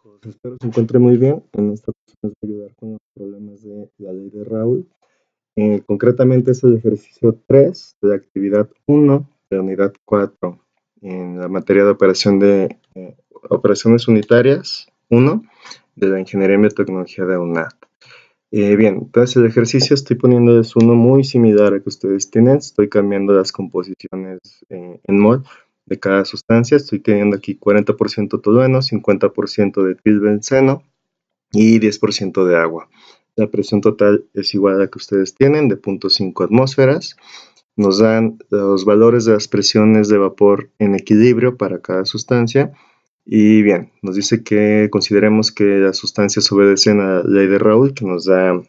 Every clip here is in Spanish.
chicos, espero se encuentre muy bien. En esta ocasión les voy a ayudar con los problemas de la ley de Raoult. Concretamente es el ejercicio 3 de la actividad 1 de la unidad 4 en la materia de operaciones unitarias 1 de la Ingeniería en Biotecnología de UNAD. Bien, entonces el ejercicio estoy poniéndoles uno muy similar al que ustedes tienen. Estoy cambiando las composiciones en mol de cada sustancia. Estoy teniendo aquí 40% tolueno, 50% de tilbenceno y 10% de agua. La presión total es igual a la que ustedes tienen, de 0.5 atmósferas. Nos dan los valores de las presiones de vapor en equilibrio para cada sustancia. Y bien, nos dice que consideremos que las sustancias obedecen a la ley de Raoult, que nos da,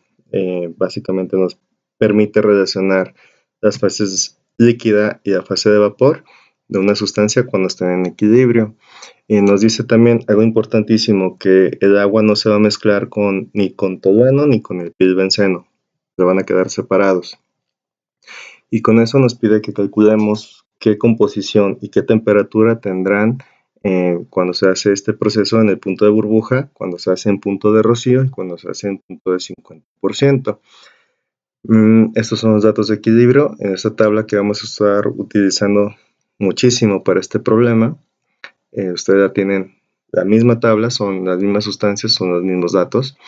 básicamente nos permite relacionar las fases líquida y la fase de vapor de una sustancia cuando están en equilibrio. Y nos dice también algo importantísimo, que el agua no se va a mezclar ni con tolueno ni con el pilbenceno, se van a quedar separados. Y con eso nos pide que calculemos qué composición y qué temperatura tendrán cuando se hace este proceso en el punto de burbuja, cuando se hace en punto de rocío y cuando se hace en punto de 50%. Estos son los datos de equilibrio en esta tabla que vamos a estar utilizando muchísimo para este problema. Ustedes ya tienen la misma tabla, son las mismas sustancias, son los mismos datos.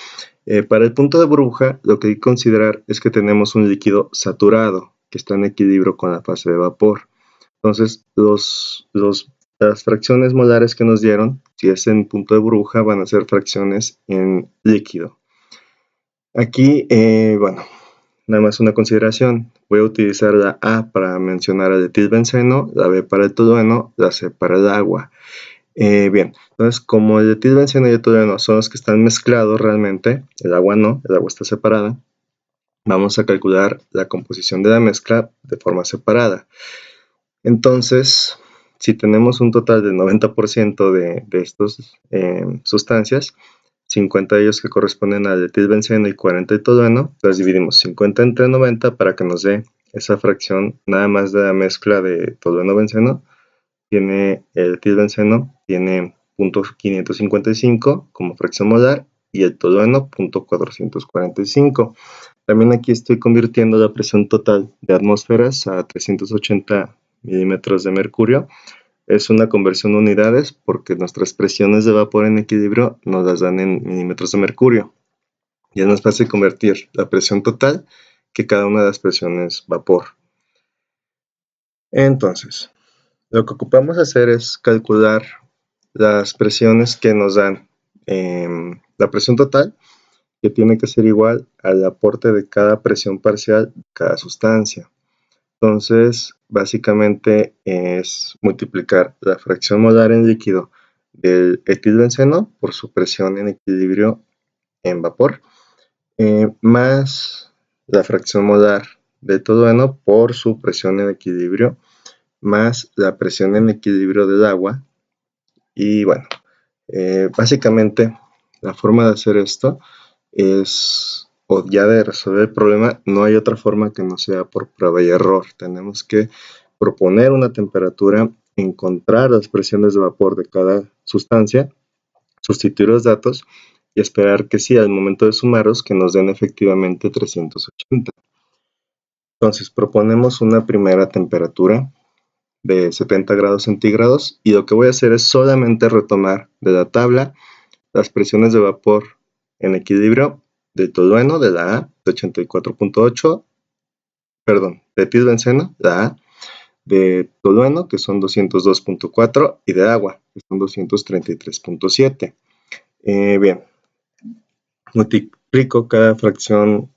Para el punto de burbuja, lo que hay que considerar es que tenemos un líquido saturado que está en equilibrio con la fase de vapor. Entonces, las fracciones molares que nos dieron, si es en punto de burbuja, van a ser fracciones en líquido. Aquí, bueno, nada más una consideración. Voy a utilizar la A para mencionar el etilbenceno, la B para el tolueno, la C para el agua. Bien, entonces como el etilbenceno y el tolueno son los que están mezclados realmente, el agua no, el agua está separada, vamos a calcular la composición de la mezcla de forma separada. Entonces, si tenemos un total del 90% de estas sustancias, 50 de ellos que corresponden al etilbenceno y 40 al tolueno, las dividimos 50 entre 90 para que nos dé esa fracción nada más de la mezcla de tolueno-benceno. Tiene el etilbenceno, tiene 0.555 como fracción molar y el tolueno 0.445. También aquí estoy convirtiendo la presión total de atmósferas a 380 milímetros de mercurio. Es una conversión de unidades porque nuestras presiones de vapor en equilibrio nos las dan en milímetros de mercurio. Y es más fácil convertir la presión total que cada una de las presiones vapor. Entonces, lo que ocupamos hacer es calcular las presiones que nos dan la presión total, que tiene que ser igual al aporte de cada presión parcial de cada sustancia. Entonces, básicamente es multiplicar la fracción molar en líquido del etilbenceno por su presión en equilibrio en vapor, más la fracción molar del tolueno por su presión en equilibrio, más la presión en equilibrio del agua. Y bueno, básicamente la forma de hacer esto es, o ya de resolver el problema, no hay otra forma que no sea por prueba y error. Tenemos que proponer una temperatura, encontrar las presiones de vapor de cada sustancia, sustituir los datos y esperar que sí, al momento de sumarlos, que nos den efectivamente 380. Entonces proponemos una primera temperatura de 70 grados centígrados y lo que voy a hacer es solamente retomar de la tabla las presiones de vapor en equilibrio de tolueno, de la A, de 84.8, perdón, de etilbenceno, la A, de tolueno, que son 202.4, y de agua, que son 233.7. Bien, multiplico cada fracción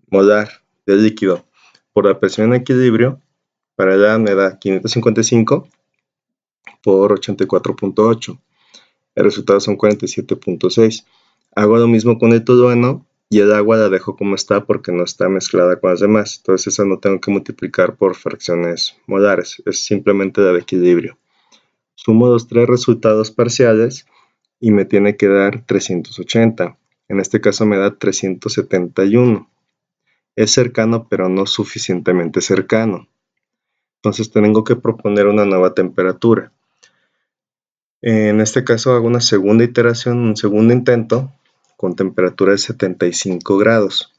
molar del líquido por la presión en equilibrio. Para el A me da 555 por 84.8. El resultado son 47.6. Hago lo mismo con el tolueno y el agua la dejo como está porque no está mezclada con las demás. Entonces esa no tengo que multiplicar por fracciones molares, es simplemente la de equilibrio. Sumo los tres resultados parciales y me tiene que dar 380. En este caso me da 371. Es cercano, pero no suficientemente cercano. Entonces tengo que proponer una nueva temperatura. En este caso hago una segunda iteración, un segundo intento con temperatura de 75 grados.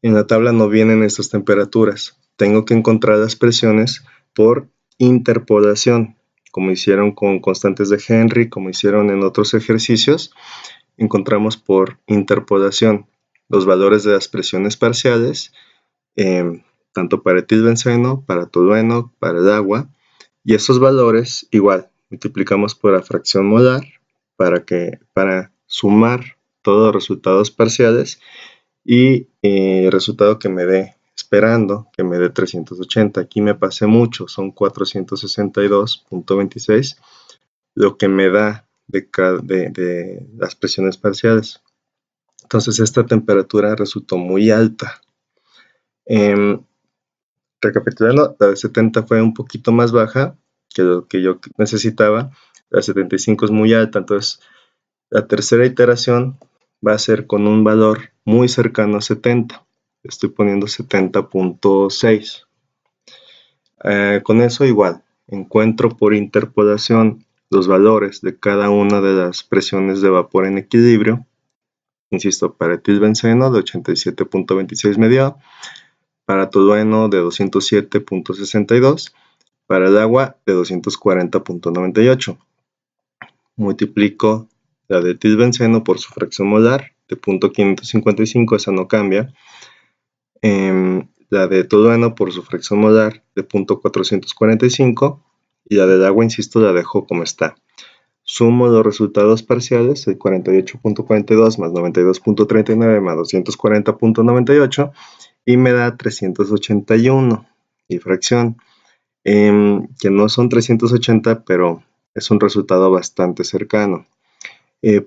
En la tabla no vienen estas temperaturas. Tengo que encontrar las presiones por interpolación, como hicieron con constantes de Henry, como hicieron en otros ejercicios. Encontramos por interpolación los valores de las presiones parciales, tanto para etilbenceno, para tolueno, para el agua, y esos valores igual multiplicamos por la fracción molar para sumar todos los resultados parciales y el resultado que me dé, esperando que me dé 380. Aquí me pasé mucho, son 462.26, lo que me da de las presiones parciales. Entonces esta temperatura resultó muy alta. Recapitulando, la de 70 fue un poquito más baja que lo que yo necesitaba. La de 75 es muy alta, entonces la tercera iteración va a ser con un valor muy cercano a 70. Estoy poniendo 70.6. Con eso igual, encuentro por interpolación los valores de cada una de las presiones de vapor en equilibrio. Insisto, para etilbenceno de 87.26 me dio, para tolueno de 207.62, para el agua de 240.98. Multiplico la de etilbenceno por su fracción molar de 0.555, esa no cambia. La de tolueno por su fracción molar de 0.445 y la del agua, insisto, la dejo como está. Sumo los resultados parciales, el 48.42 más 92.39 más 240.98 y me da 381 y fracción, que no son 380, pero es un resultado bastante cercano.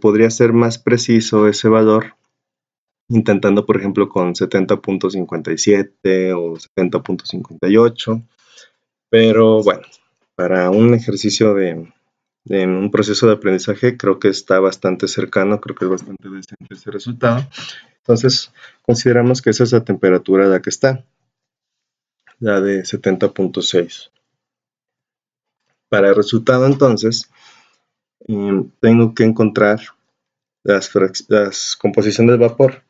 Podría ser más preciso ese valor intentando, por ejemplo, con 70.57 o 70.58, pero bueno, para un ejercicio en un proceso de aprendizaje creo que está bastante cercano, creo que es bastante decente ese resultado. Entonces consideramos que esa es la temperatura a la que está, la de 70.6. Para el resultado entonces tengo que encontrar las composición del vapor.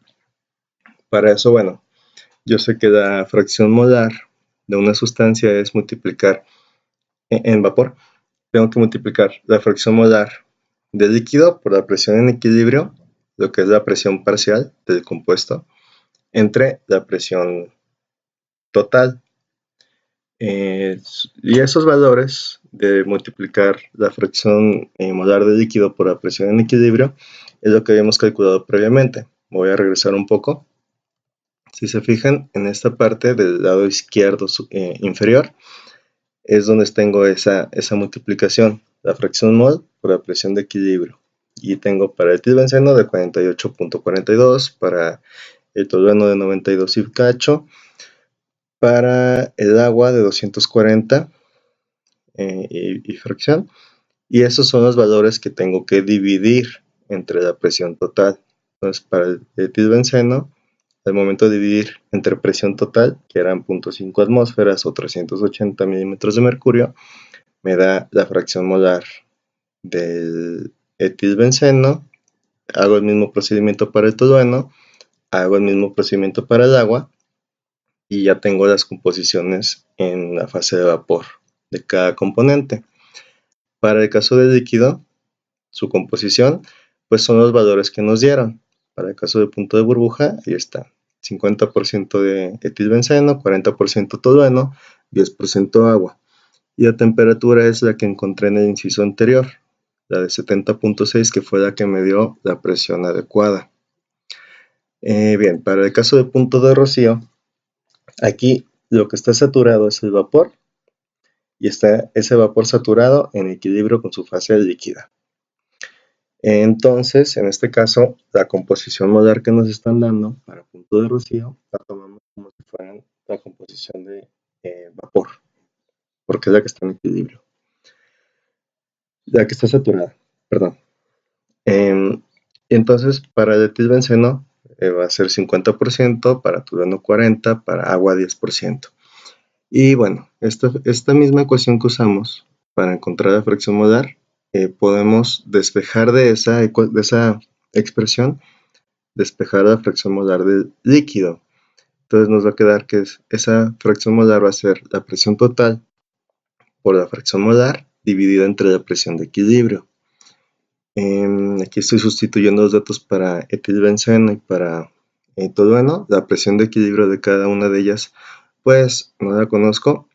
Para eso, bueno, yo sé que la fracción molar de una sustancia es multiplicar en vapor, tengo que multiplicar la fracción molar del líquido por la presión en equilibrio, lo que es la presión parcial del compuesto, entre la presión total. Y esos valores de multiplicar la fracción molar del líquido por la presión en equilibrio es lo que habíamos calculado previamente. Voy a regresar un poco. Si se fijan, en esta parte del lado izquierdo inferior es donde tengo esa multiplicación, la fracción mol por la presión de equilibrio. Y tengo para el etilbenceno de 48.42, para el tolueno de 92 y cacho, para el agua de 240 y fracción. Y esos son los valores que tengo que dividir entre la presión total. Entonces, para el etilbenceno, al momento de dividir entre presión total, que eran 0.5 atmósferas o 380 milímetros de mercurio, me da la fracción molar del etilbenceno. Hago el mismo procedimiento para el tolueno, hago el mismo procedimiento para el agua y ya tengo las composiciones en la fase de vapor de cada componente. Para el caso del líquido, su composición, pues son los valores que nos dieron. Para el caso del punto de burbuja, ahí está. 50% de etilbenceno, 40% tolueno, 10% agua. Y la temperatura es la que encontré en el inciso anterior, la de 70.6, que fue la que me dio la presión adecuada. Bien, para el caso del punto de rocío, aquí lo que está saturado es el vapor y está ese vapor saturado en equilibrio con su fase líquida. Entonces, en este caso, la composición molar que nos están dando para punto de rocío la tomamos como si fueran la composición de vapor, porque es la que está en equilibrio. La que está saturada, perdón. Entonces, para el etilbenceno va a ser 50%, para tolueno 40%, para agua 10%. Y bueno, esta misma ecuación que usamos para encontrar la fracción molar podemos despejar de esa expresión, despejar la fracción molar del líquido. Entonces nos va a quedar que esa fracción molar va a ser la presión total por la fracción molar dividida entre la presión de equilibrio. Aquí estoy sustituyendo los datos para etilbenceno y para tolueno. La presión de equilibrio de cada una de ellas, pues no la conozco.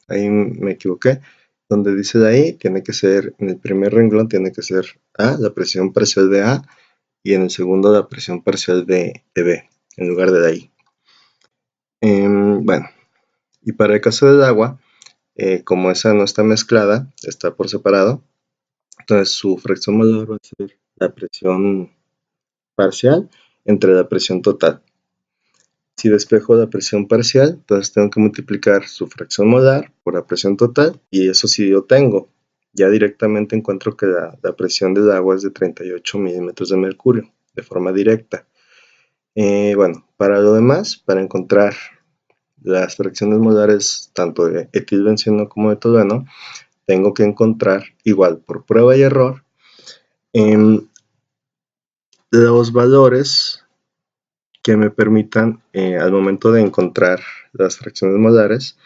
Ahí me equivoqué. Donde dice de ahí, tiene que ser, en el primer renglón tiene que ser A, la presión parcial de A, y en el segundo la presión parcial de B, en lugar de ahí. Bueno, y para el caso del agua, como esa no está mezclada, está por separado, entonces su fracción molar va a ser la presión parcial entre la presión total. Si despejo la presión parcial, entonces tengo que multiplicar su fracción molar por la presión total, y eso sí lo tengo. Ya directamente encuentro que la presión del agua es de 38 milímetros de mercurio, de forma directa. Bueno, para lo demás, para encontrar las fracciones molares tanto de etilbenceno como de tolueno, tengo que encontrar, igual por prueba y error, los valores que me permitan, al momento de encontrar las fracciones molares,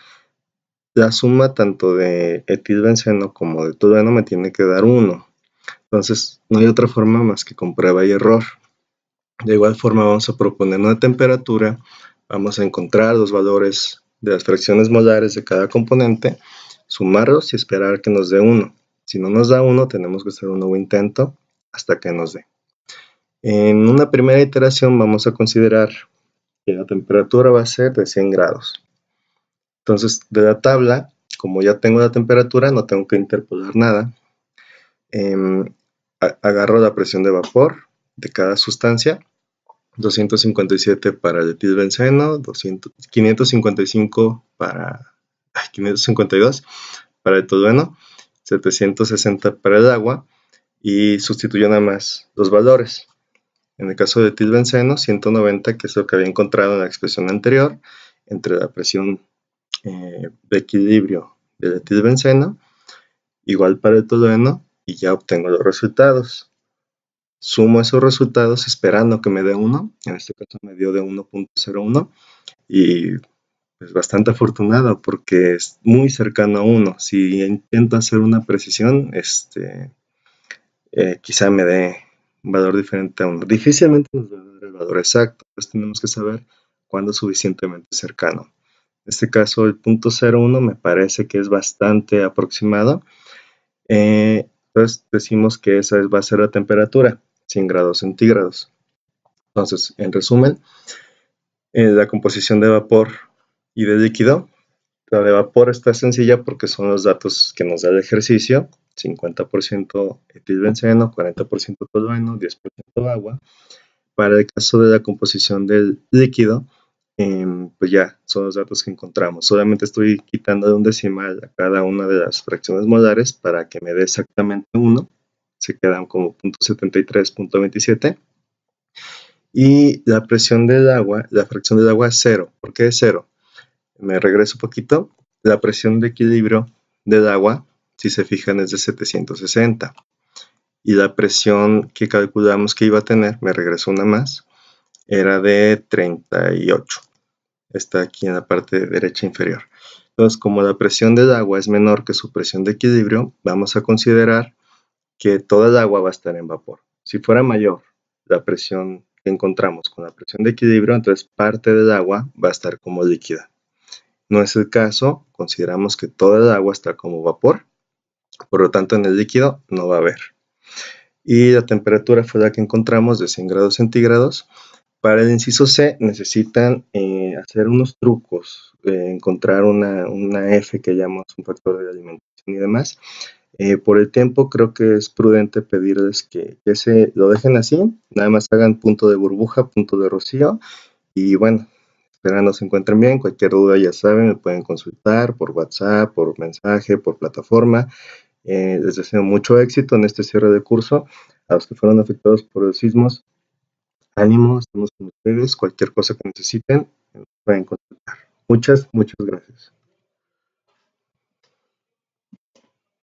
la suma tanto de etilbenceno como de tolueno me tiene que dar 1. Entonces, no hay otra forma más que con prueba y error. De igual forma, vamos a proponer una temperatura, vamos a encontrar los valores de las fracciones molares de cada componente, sumarlos y esperar que nos dé 1. Si no nos da 1, tenemos que hacer un nuevo intento hasta que nos dé. En una primera iteración vamos a considerar que la temperatura va a ser de 100 grados. Entonces, de la tabla, como ya tengo la temperatura, no tengo que interpolar nada. Agarro la presión de vapor de cada sustancia, 257 para el etilbenceno, 555 para 552 para el tolueno, 760 para el agua, y sustituyo nada más los valores. En el caso de etilbenceno, 190, que es lo que había encontrado en la expresión anterior, entre la presión de equilibrio del etilbenceno, igual para el tolueno, y ya obtengo los resultados. Sumo esos resultados esperando que me dé 1, en este caso me dio de 1.01, y es bastante afortunado porque es muy cercano a 1. Si intento hacer una precisión, quizá me dé un valor diferente a 1. Difícilmente nos va a dar el valor exacto, pues tenemos que saber cuándo es suficientemente cercano. En este caso, el 0.01 me parece que es bastante aproximado. Entonces decimos que esa va a ser la temperatura, 100 grados centígrados. Entonces, en resumen, la composición de vapor y de líquido. La de vapor está sencilla porque son los datos que nos da el ejercicio: 50% etilbenceno, 40% tolueno, 10% agua. Para el caso de la composición del líquido, pues ya son los datos que encontramos. Solamente estoy quitando de un decimal a cada una de las fracciones molares para que me dé exactamente 1. Se quedan como 0.73, 0.27. Y la presión del agua, la fracción del agua es 0. ¿Por qué es 0? Me regreso un poquito. La presión de equilibrio del agua, si se fijan, es de 760. Y la presión que calculamos que iba a tener, me regreso una más, era de 38. Está aquí en la parte derecha inferior. Entonces, como la presión del agua es menor que su presión de equilibrio, vamos a considerar que toda el agua va a estar en vapor. Si fuera mayor la presión que encontramos con la presión de equilibrio, entonces parte del agua va a estar como líquida. No es el caso, consideramos que toda el agua está como vapor, por lo tanto en el líquido no va a haber. Y la temperatura fue la que encontramos de 100 grados centígrados. Para el inciso C necesitan hacer unos trucos, encontrar una F que llamamos un factor de alimentación y demás. Por el tiempo creo que es prudente pedirles que lo dejen así, nada más hagan punto de burbuja, punto de rocío, y bueno, esperando se encuentren bien. Cualquier duda ya saben, me pueden consultar por WhatsApp, por mensaje, por plataforma. Les deseo mucho éxito en este cierre de curso. A los que fueron afectados por los sismos, ánimo, estamos con ustedes. Cualquier cosa que necesiten, pueden consultar. Muchas gracias.